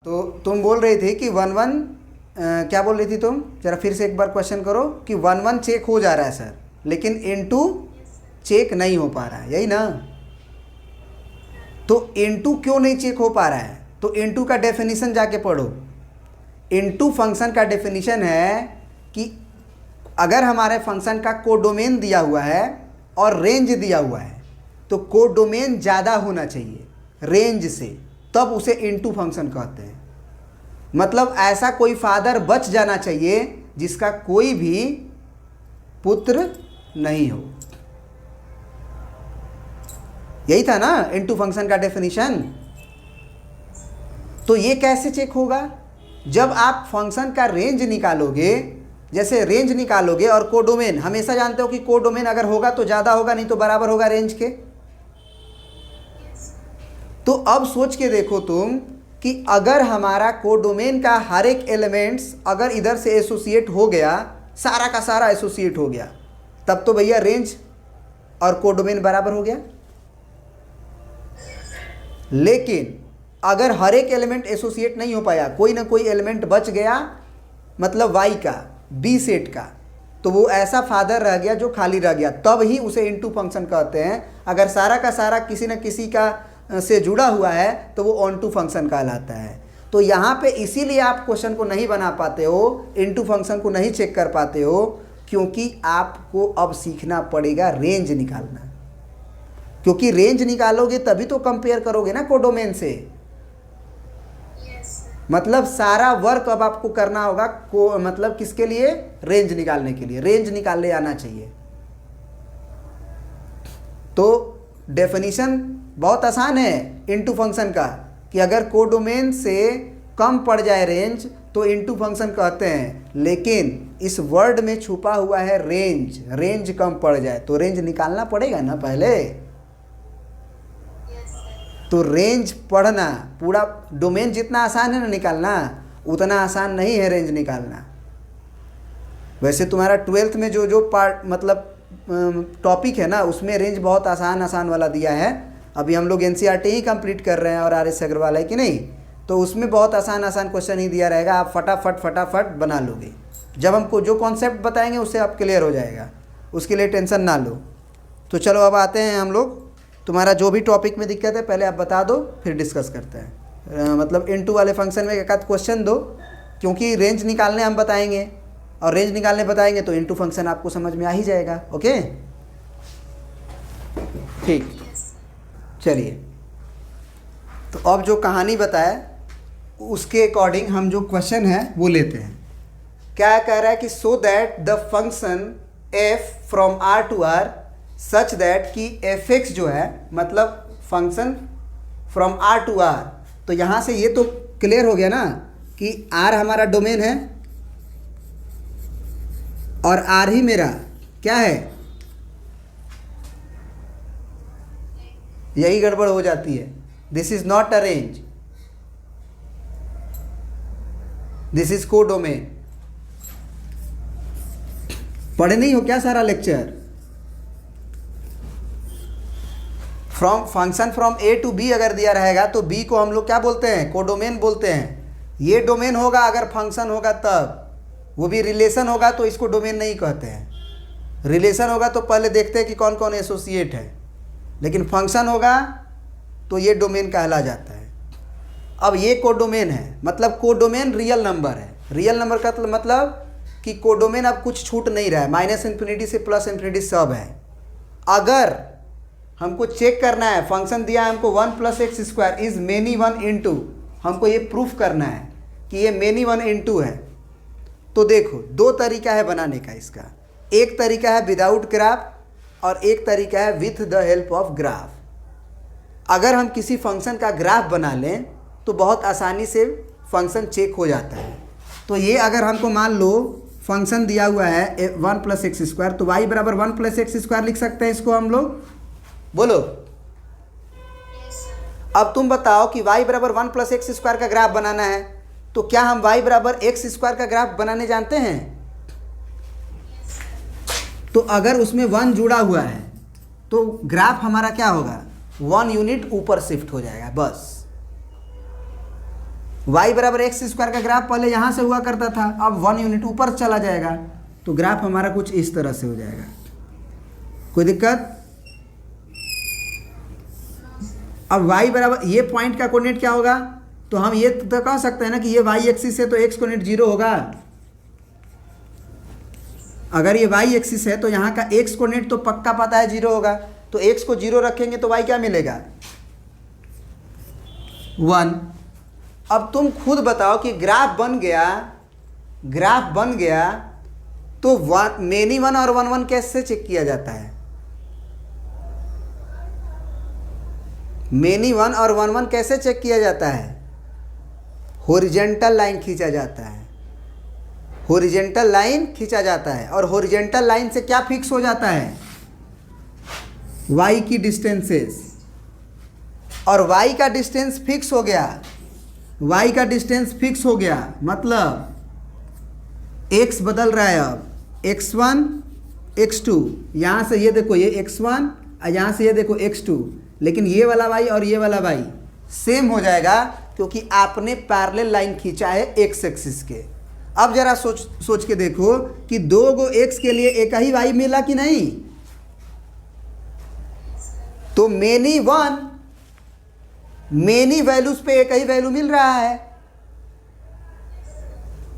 तो तुम बोल रही थी कि 1 1 क्या बोल रही थी तुम, जरा फिर से एक बार क्वेश्चन करो कि 1 1 चेक हो जा रहा है सर, लेकिन इनटू चेक नहीं हो पा रहा है, यही ना। तो इनटू क्यों नहीं चेक हो पा रहा है, तो इनटू का डेफिनेशन जाके पढ़ो। इनटू फंक्शन का डेफिनेशन है कि अगर हमारे फंक्शन का कोडोमेन दिया हुआ है और रेंज दिया हुआ है तो कोडोमेन ज़्यादा होना चाहिए रेंज से, तब उसे इनटू फंक्शन कहते हैं। मतलब ऐसा कोई फादर बच जाना चाहिए जिसका कोई भी पुत्र नहीं हो। यही था ना इनटू फंक्शन का डेफिनेशन। तो ये कैसे चेक होगा, जब आप फंक्शन का रेंज निकालोगे, जैसे रेंज निकालोगे और कोडोमेन, हमेशा जानते हो कि कोडोमेन अगर होगा तो ज़्यादा होगा, नहीं तो बराबर होगा रेंज के। तो अब सोच के देखो तुम कि अगर हमारा कोडोमेन का हर एक एलिमेंट्स अगर इधर से एसोसिएट हो गया, सारा का सारा एसोसिएट हो गया, तब तो भैया रेंज और कोडोमेन बराबर हो गया। लेकिन अगर हर एक एलिमेंट एसोसिएट नहीं हो पाया, कोई ना कोई एलिमेंट बच गया, मतलब वाई का बी सेट का, तो वो ऐसा फादर रह गया जो खाली रह गया, तब ही उसे इनटू फंक्शन कहते हैं। अगर सारा का सारा किसी न किसी का से जुड़ा हुआ है तो वो ऑन टू फंक्शन कहलाता है। तो यहाँ पे इसीलिए आप क्वेश्चन को नहीं बना पाते हो, इनटू फंक्शन को नहीं चेक कर पाते हो, क्योंकि आपको अब सीखना पड़ेगा रेंज निकालना। क्योंकि रेंज निकालोगे तभी तो कंपेयर करोगे ना कोडोमेन से। मतलब सारा वर्क अब आपको करना होगा को, मतलब किसके लिए, रेंज निकालने के लिए। रेंज निकालने आना चाहिए। तो डेफिनेशन बहुत आसान है इनटू फंक्शन का, कि अगर कोडोमेन से कम पड़ जाए रेंज तो इनटू फंक्शन कहते हैं। लेकिन इस वर्ड में छुपा हुआ है रेंज, रेंज कम पड़ जाए तो रेंज निकालना पड़ेगा ना पहले। तो रेंज पढ़ना, पूरा डोमेन जितना आसान है ना निकालना, उतना आसान नहीं है रेंज निकालना। वैसे तुम्हारा 12th में जो जो पार्ट मतलब टॉपिक है ना, उसमें रेंज बहुत आसान आसान वाला दिया है। अभी हम लोग एनसीईआरटी ही कंप्लीट कर रहे हैं और आर एस अग्रवाल है कि नहीं, तो उसमें बहुत आसान आसान क्वेश्चन ही दिया रहेगा, आप फटाफट फटाफट बना लोगे। जब हमको जो कॉन्सेप्ट बताएंगे उससे आप क्लियर हो जाएगा, उसके लिए टेंशन ना लो। तो चलो अब आते हैं हम लोग, तुम्हारा जो भी टॉपिक में दिक्कत है पहले आप बता दो, फिर डिस्कस करते हैं। मतलब इनटू वाले फंक्शन में एक आध क्वेश्चन दो, क्योंकि रेंज निकालने हम बताएंगे और रेंज निकालने बताएंगे तो इनटू फंक्शन आपको समझ में आ ही जाएगा। ओके ठीक, चलिए। तो अब जो कहानी बताए उसके अकॉर्डिंग हम जो क्वेश्चन है वो लेते हैं। क्या कह रहा है कि so that the function F from R to R such that कि एफ एक्स जो है मतलब function from R to R, तो यहाँ से ये तो क्लियर हो गया ना कि आर हमारा डोमेन है और आर ही मेरा क्या है, यही गड़बड़ हो जाती है। This is not a range, this is codomain. पढ़े नहीं हो क्या सारा lecture? From function from A to B अगर दिया रहेगा तो बी को हम लोग क्या बोलते हैं, कोडोमेन बोलते हैं। ये डोमेन होगा अगर फंक्शन होगा तब, वो भी रिलेशन होगा तो इसको डोमेन नहीं कहते हैं। रिलेशन होगा तो पहले देखते हैं कि कौन कौन एसोसिएट है, लेकिन फंक्शन होगा तो ये डोमेन कहला जाता है। अब ये कोडोमेन है, मतलब कोडोमेन रियल नंबर है। रियल नंबर का मतलब कि कोडोमेन अब कुछ छूट नहीं रहा है, माइनस इन्फिनिटी से प्लस इन्फिनिटी सब है। अगर हमको चेक करना है, फंक्शन दिया है हमको 1 + x² इज मेनी 1 इंटू, हमको ये प्रूफ करना है कि ये मेनी 1 इंटू है। तो देखो दो तरीका है बनाने का इसका, एक तरीका है विदाउट ग्राफ और एक तरीका है with the help of graph. अगर हम किसी फंक्शन का ग्राफ बना लें तो बहुत आसानी से फंक्शन चेक हो जाता है। तो ये अगर हमको मान लो फंक्शन दिया हुआ है 1 + x², तो y बराबर 1 + x² लिख सकते हैं इसको हम लोग, बोलो। अब तुम बताओ कि y बराबर 1 + x² का ग्राफ बनाना है, तो क्या हम y बराबर x² का ग्राफ बनाने जानते हैं? तो अगर उसमें 1 जुड़ा हुआ है तो ग्राफ हमारा क्या होगा, 1 यूनिट ऊपर शिफ्ट हो जाएगा बस। y बराबर एक्स स्क्वायर का ग्राफ पहले यहाँ से हुआ करता था, अब 1 यूनिट ऊपर चला जाएगा, तो ग्राफ हमारा कुछ इस तरह से हो जाएगा। कोई दिक्कत? अब y बराबर ये पॉइंट का कोऑर्डिनेट क्या होगा, तो हम ये तो कह सकते हैं ना कि ये y एक्सिस है तो x कोऑर्डिनेट 0 होगा। अगर ये y एक्सिस है तो यहाँ का x कोऑर्डिनेट तो पक्का पता है 0 होगा, तो x को 0 रखेंगे तो y क्या मिलेगा 1। अब तुम खुद बताओ कि ग्राफ बन गया तो मेनी 1 और 1 1 कैसे चेक किया जाता है? मेनी 1 और 1 1 कैसे चेक किया जाता है? हॉरिजॉन्टल लाइन खींचा जाता है, हॉरिजॉन्टल लाइन खींचा जाता है, और हॉरिजॉन्टल लाइन से क्या फिक्स हो जाता है? y की डिस्टेंसेस, और y का डिस्टेंस फिक्स हो गया, y का डिस्टेंस फिक्स हो गया मतलब x बदल रहा है अब x1 x2, यहाँ से ये देखो ये x1 और यहाँ से ये देखो x2, लेकिन ये वाला y और ये वाला y सेम हो जाएगा क्योंकि आपने पैरेलल लाइन खींचा है x एक्सिस के। अब जरा सोच के देखो कि 2 गो x के लिए एक ही y मिला कि नहीं, तो मेनी वैल्यूज पे एक ही वैल्यू मिल रहा है,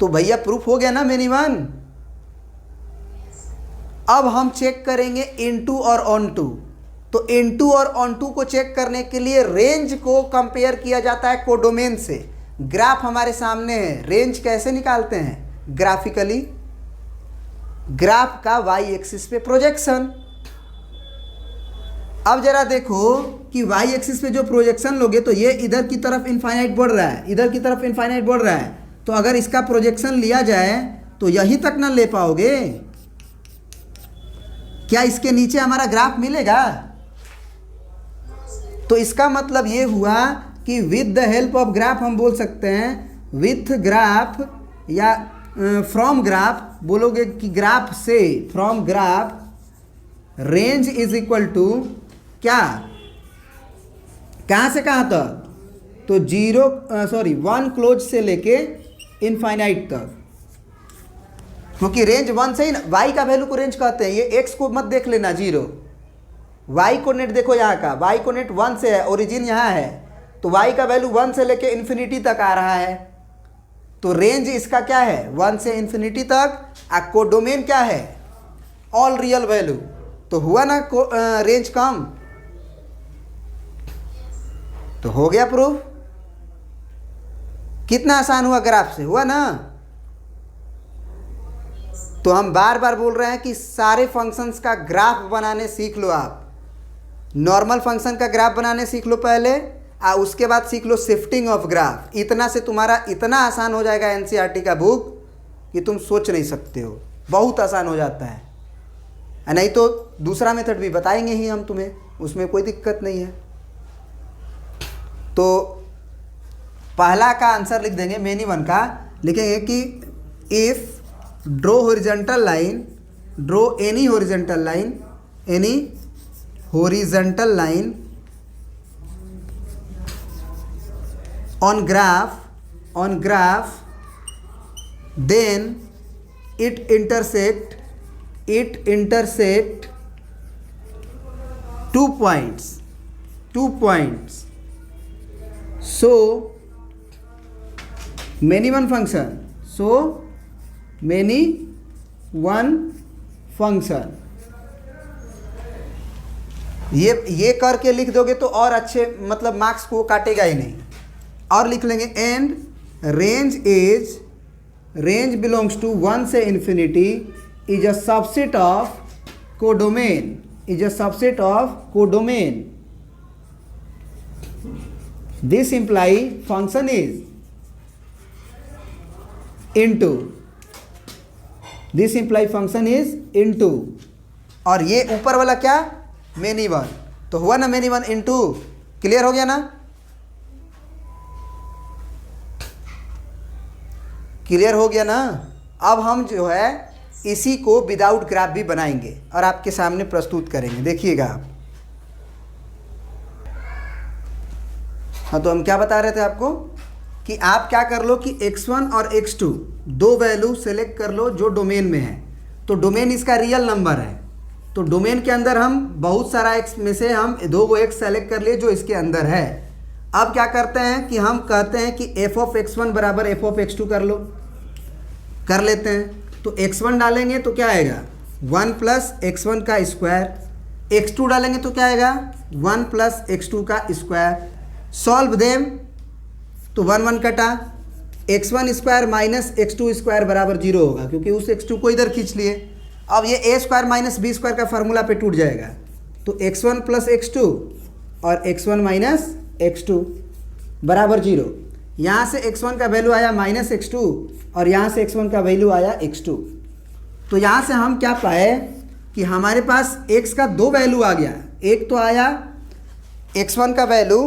तो भैया प्रूफ हो गया ना मेनी 1। अब हम चेक करेंगे इनटू और ऑन टू, तो इनटू और ऑन टू को चेक करने के लिए रेंज को कंपेयर किया जाता है कोडोमेन से। ग्राफ हमारे सामने है, रेंज कैसे निकालते हैं? ग्राफिकली, ग्राफ का y एक्सिस पे प्रोजेक्शन। अब जरा देखो कि y एक्सिस पे जो प्रोजेक्शन लोगे तो ये इधर की तरफ इनफाइनाइट बढ़ रहा है, इधर की तरफ इनफाइनाइट बढ़ रहा है, तो अगर इसका प्रोजेक्शन लिया जाए तो यहीं तक ना ले पाओगे, क्या इसके नीचे हमारा ग्राफ मिलेगा? तो इसका मतलब ये हुआ कि with the help of graph हम बोल सकते हैं, विथ ग्राफ या फ्रॉम ग्राफ, बोलोगे कि ग्राफ से, from graph range is equal to क्या, कहाँ से कहाँ तक, तो 1 क्लोज से लेके इनफाइनाइट तक, क्योंकि रेंज 1 से ही ना, y का वैल्यू को रेंज कहते हैं, ये x को मत देख लेना 0, y कोऑर्डिनेट देखो यहाँ का, y कोऑर्डिनेट 1 से है, ओरिजिन यहाँ है, तो y का वैल्यू 1 से लेके इन्फिनिटी तक आ रहा है, तो रेंज इसका क्या है 1 से इन्फिनिटी तक, और कोडोमेन क्या है ऑल रियल वैल्यू, तो हुआ ना रेंज कम, तो हो गया प्रूफ। कितना आसान हुआ, ग्राफ से हुआ ना। तो हम बार बार बोल रहे हैं कि सारे फंक्शंस का ग्राफ बनाने सीख लो आप, नॉर्मल फंक्शन का ग्राफ बनाने सीख लो पहले, और उसके बाद सीख लो शिफ्टिंग ऑफ ग्राफ। इतना से तुम्हारा इतना आसान हो जाएगा एनसीईआरटी का बुक कि तुम सोच नहीं सकते हो, बहुत आसान हो जाता है। नहीं तो दूसरा मेथड भी बताएंगे ही हम तुम्हें, उसमें कोई दिक्कत नहीं है। तो पहला का आंसर लिख देंगे, मेनी 1 का लिखेंगे कि if draw horizontal line, draw any horizontal line, any horizontal line on graph then it intersect 2 points, so many one function, ये करके लिख दोगे तो और अच्छे, मतलब मार्क्स को काटेगा ही नहीं। और लिख लेंगे एंड रेंज बिलोंग्स टू 1 से infinity is a subset of codomain, this imply function is into, और ये ऊपर वाला क्या मेनी 1, तो हुआ ना मेनी 1 इनटू, क्लियर हो गया ना, क्लियर हो गया ना। अब हम जो है इसी को विदाउट ग्राफ भी बनाएंगे और आपके सामने प्रस्तुत करेंगे, देखिएगा आप। हाँ, तो हम क्या बता रहे थे आपको कि आप क्या कर लो कि x1 और x2 दो वैल्यू सेलेक्ट कर लो जो डोमेन में है। तो डोमेन इसका रियल नंबर है, तो डोमेन के अंदर हम बहुत सारा x में से हम दो को x सेलेक्ट कर लिए जो इसके अंदर है। अब क्या करते हैं कि हम कहते हैं कि f ऑफ x1 बराबर f ऑफ x2 कर लो, कर लेते हैं। तो x1 डालेंगे तो क्या आएगा 1 प्लस x1 का स्क्वायर, x2 डालेंगे तो क्या आएगा 1 प्लस x2 का स्क्वायर। सॉल्व देम तो 1 1 कटा, x1 square minus x2 square बराबर 0 होगा क्योंकि उस x2 को इधर खींच लिए। अब ये a square minus b square का फार्मूला पे टूट जाएगा, तो x1 प्लस x2 और x1 माइनस x2 बराबर 0। यहाँ से x1 का वैल्यू आया माइनस x2 और यहाँ से x1 का वैल्यू आया x2। तो यहाँ से हम क्या पाए कि हमारे पास x का दो वैल्यू आ गया। एक तो आया x1 का वैल्यू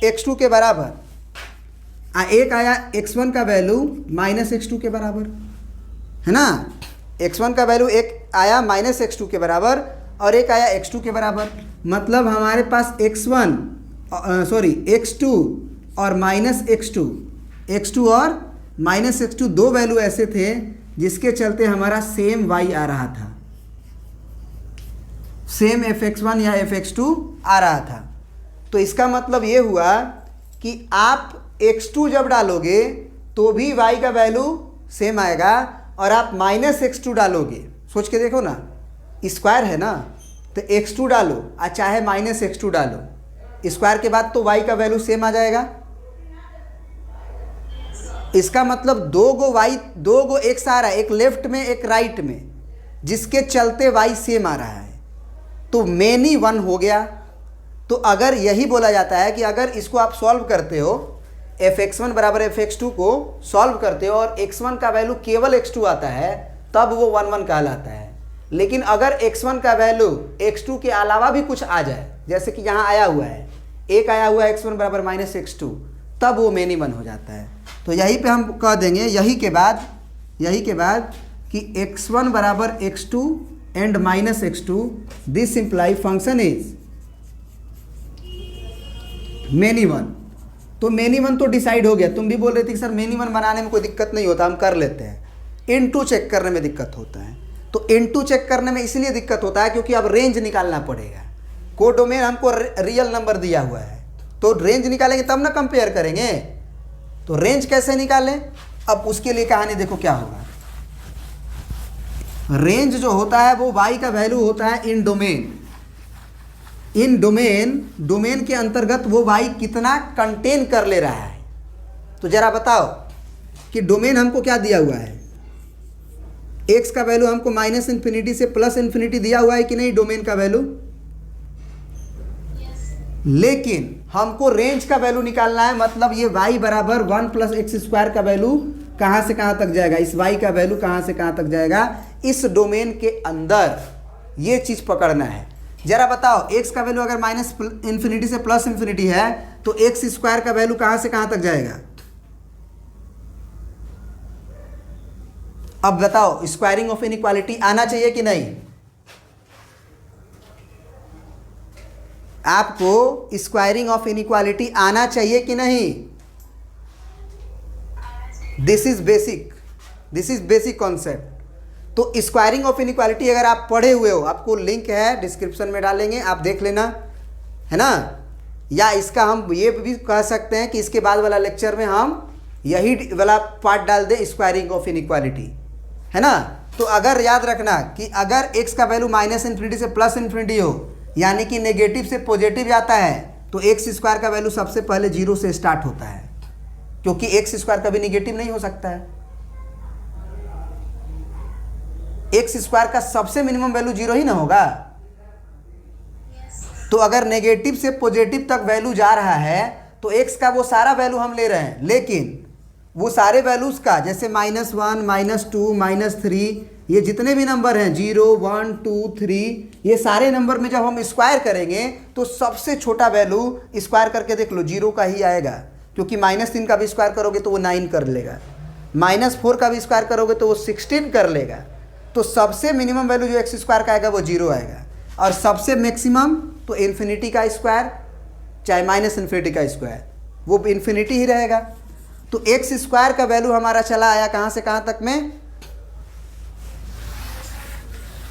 x2 के बराबर, एक आया x1 का वैल्यू माइनस x2 के बराबर, है ना। x1 का वैल्यू एक आया माइनस x2 के बराबर और एक आया x2 के बराबर। मतलब हमारे पास x2 और माइनस x2 और माइनस x2 दो वैल्यू ऐसे थे जिसके चलते हमारा सेम y आ रहा था, सेम fx1 या fx2 आ रहा था। तो इसका मतलब ये हुआ कि आप x2 जब डालोगे तो भी y का वैल्यू सेम आएगा और आप माइनस x2 डालोगे, सोच के देखो ना, स्क्वायर है ना, तो x2 डालो और चाहे माइनस x2 डालो, स्क्वायर के बाद तो y का वैल्यू सेम आ जाएगा। इसका मतलब दो गो x आ रहा है, एक लेफ्ट में एक राइट में, जिसके चलते y सेम आ रहा है, तो मेनी वन हो गया। तो अगर यही बोला जाता है कि अगर इसको आप सॉल्व करते हो, fx1 बराबर fx2 को सॉल्व करते हो और x1 का वैल्यू केवल x2 आता है तब वो 1 1 कहलाता है। लेकिन अगर x1 का वैल्यू x2 के अलावा भी कुछ आ जाए, जैसे कि यहाँ आया हुआ है, एक आया हुआ है x1 बराबर माइनस x2, तब वो मेनी वन हो जाता है। तो यहीं पे हम कह देंगे यही के बाद कि x1 बराबर x2 and minus x2, this imply function is many one. तो मेनी वन तो डिसाइड हो गया। तुम भी बोल रहे थे कि सर मेनी वन बनाने में कोई दिक्कत नहीं होता, हम कर लेते हैं, इनटू चेक करने में दिक्कत होता है। तो इनटू चेक करने में इसलिए दिक्कत होता है क्योंकि अब रेंज निकालना पड़ेगा। कोडोमेन हमको रियल नंबर दिया हुआ है, तो रेंज निकालेंगे तब ना कंपेयर करेंगे। तो रेंज कैसे निकालें, अब उसके लिए कहानी देखो क्या होगा। रेंज जो होता है वो y का वैल्यू होता है इन डोमेन के अंतर्गत वो y कितना कंटेन कर ले रहा है। तो जरा बताओ कि डोमेन हमको क्या दिया हुआ है, x का वैल्यू हमको माइनस इन्फिनिटी से प्लस इन्फिनिटी दिया हुआ है कि नहीं डोमेन का वैल्यू। लेकिन हमको रेंज का वैल्यू निकालना है, मतलब ये y बराबर 1 प्लस एक्स स्क्वायर का वैल्यू कहाँ से कहाँ तक जाएगा, इस y का वैल्यू कहाँ से कहाँ तक जाएगा इस डोमेन के अंदर, ये चीज़ पकड़ना है। जरा बताओ x का वैल्यू अगर माइनस इन्फिनिटी से प्लस इन्फिनिटी है तो एक्स स्क्वायर का वैल्यू कहाँ से कहाँ तक जाएगा। अब बताओ स्क्वायरिंग ऑफ इनइक्वालिटी आना चाहिए कि नहीं। आपको स्क्वायरिंग ऑफ इनइक्वालिटी आना चाहिए कि नहीं। This is basic concept. तो स्क्वायरिंग ऑफ इनइक्वालिटी अगर आप पढ़े हुए हो, आपको लिंक है डिस्क्रिप्शन में डालेंगे, आप देख लेना, है ना। या इसका हम ये भी कह सकते हैं कि इसके बाद वाला लेक्चर में हम यही वाला पार्ट डाल दें, स्क्वायरिंग ऑफ इनइक्वालिटी, है ना। तो अगर याद रखना कि अगर x का वैल्यू माइनस इन्फिनिटी से प्लस इन्फिनिटी हो, यानी कि नेगेटिव से पॉजिटिव जाता है, तो एक्स स्क्वायर का वैल्यू सबसे पहले 0 से स्टार्ट होता है, क्योंकि एक्स स्क्वायर कभी नेगेटिव नहीं हो सकता है। एक्स स्क्वायर का सबसे मिनिमम वैल्यू 0 ही ना होगा। तो अगर नेगेटिव से पॉजिटिव तक वैल्यू जा रहा है तो एक्स का वो सारा वैल्यू हम ले रहे हैं, लेकिन वो सारे वैल्यूज़ का जैसे -1, -2, -3, ये जितने भी नंबर हैं 0, 1, 2, 3, ये सारे नंबर में जब हम स्क्वायर करेंगे तो सबसे छोटा वैल्यू स्क्वायर करके देख लो 0 का ही आएगा, क्योंकि -3 का भी स्क्वायर करोगे तो वो 9 कर लेगा, -4 का भी स्क्वायर करोगे तो वो 16 कर लेगा। तो सबसे मिनिमम वैल्यू जो एक्स स्क्वायर का आएगा वो 0 आएगा, और सबसे मैक्सिमम तो इन्फिनिटी का स्क्वायर चाहे माइनस इन्फिनिटी का स्क्वायर, वो इन्फिनिटी ही रहेगा। तो एक्स स्क्वायर का वैल्यू हमारा चला आया कहाँ से कहाँ तक में,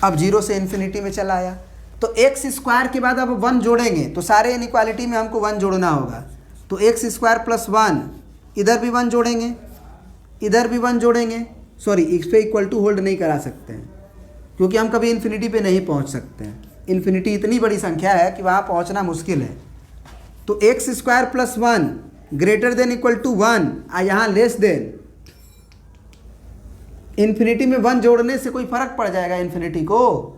अब 0 से इन्फिनिटी में चला आया। तो एक्स स्क्वायर के बाद अब 1 जोड़ेंगे तो सारे इनइक्वालिटी में हमको 1 जोड़ना होगा। तो एक्स स्क्वायर प्लस 1, इधर भी 1 जोड़ेंगे, इधर भी 1 जोड़ेंगे। सॉरी, इस पे इक्वल टू होल्ड नहीं करा सकते हैं क्योंकि हम कभी इन्फिनिटी पे नहीं पहुंच सकते हैं। इन्फिनिटी इतनी बड़ी संख्या है कि वहाँ पहुँचना मुश्किल है। तो X square plus 1 greater than equal to 1 और यहाँ लेस देन। इन्फिनिटी में 1 जोड़ने से कोई फर्क पड़ जाएगा इन्फिनिटी को?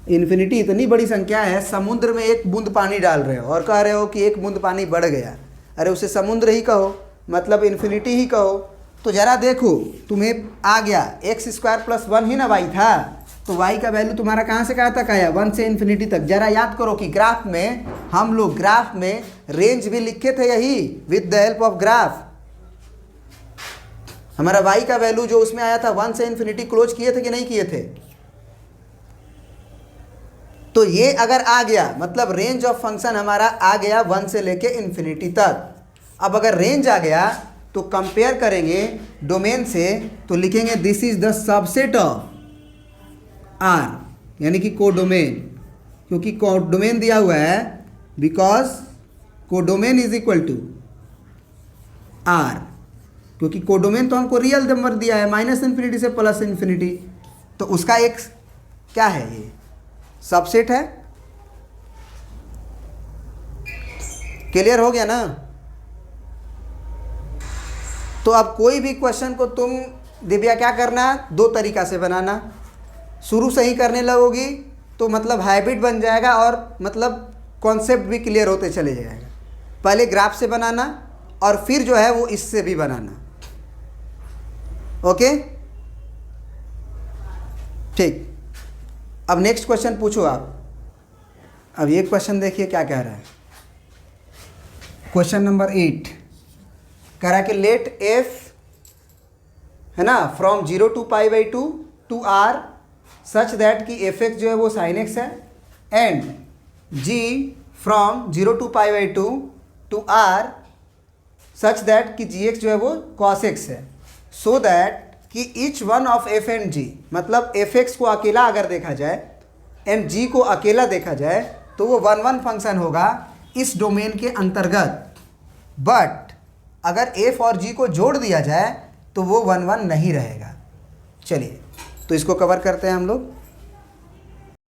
इन्फिनिटी इतनी बड़ी संख्या है, समुद्र में एक बूंद पानी डाल रहे हो और कह रहे हो कि एक बूंद पानी बढ़ गया। अरे उसे समुद्र ही कहो, मतलब इन्फिनिटी ही कहो। तो ज़रा देखो, तुम्हें आ गया एक्स स्क्वायर प्लस 1 ही ना वाई था, तो वाई का वैल्यू तुम्हारा कहाँ से कहाँ तक आया, 1 से इन्फिनिटी तक। ज़रा याद करो कि ग्राफ में हम लोग ग्राफ में रेंज भी लिखे थे यही, with the help of graph. हमारा y का वैल्यू जो उसमें आया था 1 से इन्फिनिटी क्लोज किए थे कि नहीं किए थे? तो ये अगर आ गया मतलब रेंज ऑफ फंक्शन हमारा आ गया 1 से लेके इन्फिनिटी तक। अब अगर रेंज आ गया तो कंपेयर करेंगे डोमेन से, तो लिखेंगे this is the subset of R, यानी कि कोडोमेन, क्योंकि कोडोमेन दिया हुआ है, because codomain is equal to R, क्योंकि कोडोमेन तो हमको रियल नंबर दिया है माइनस इन्फिनिटी से प्लस इन्फिनिटी, तो उसका एक क्या है, ये सबसेट है। क्लियर हो गया ना? तो अब कोई भी क्वेश्चन को तुम दिव्या क्या करना, 2 तरीका से बनाना। शुरू से ही करने लगोगी तो मतलब हैबिट बन जाएगा और मतलब कॉन्सेप्ट भी क्लियर होते चले जाएगा। पहले ग्राफ से बनाना और फिर जो है वो इससे भी बनाना। ओके, ठीक। अब नेक्स्ट क्वेश्चन पूछो आप। अब ये क्वेश्चन देखिए क्या कह रहा है। क्वेश्चन नंबर 8 कह रहा है कि लेट f है ना from 0 to π/2 to r such that कि fx जो है वो sin x है, and g from 0 to π/2 to r such that कि gx जो है वो cos x है, सो दैट कि each one of f and g, मतलब fx को अकेला अगर देखा जाए एंड g को अकेला देखा जाए तो वो 1-1 फंक्शन होगा इस डोमेन के अंतर्गत। बट अगर f और g को जोड़ दिया जाए तो वो 1-1 नहीं रहेगा। चलिए तो इसको कवर करते हैं हम लोग।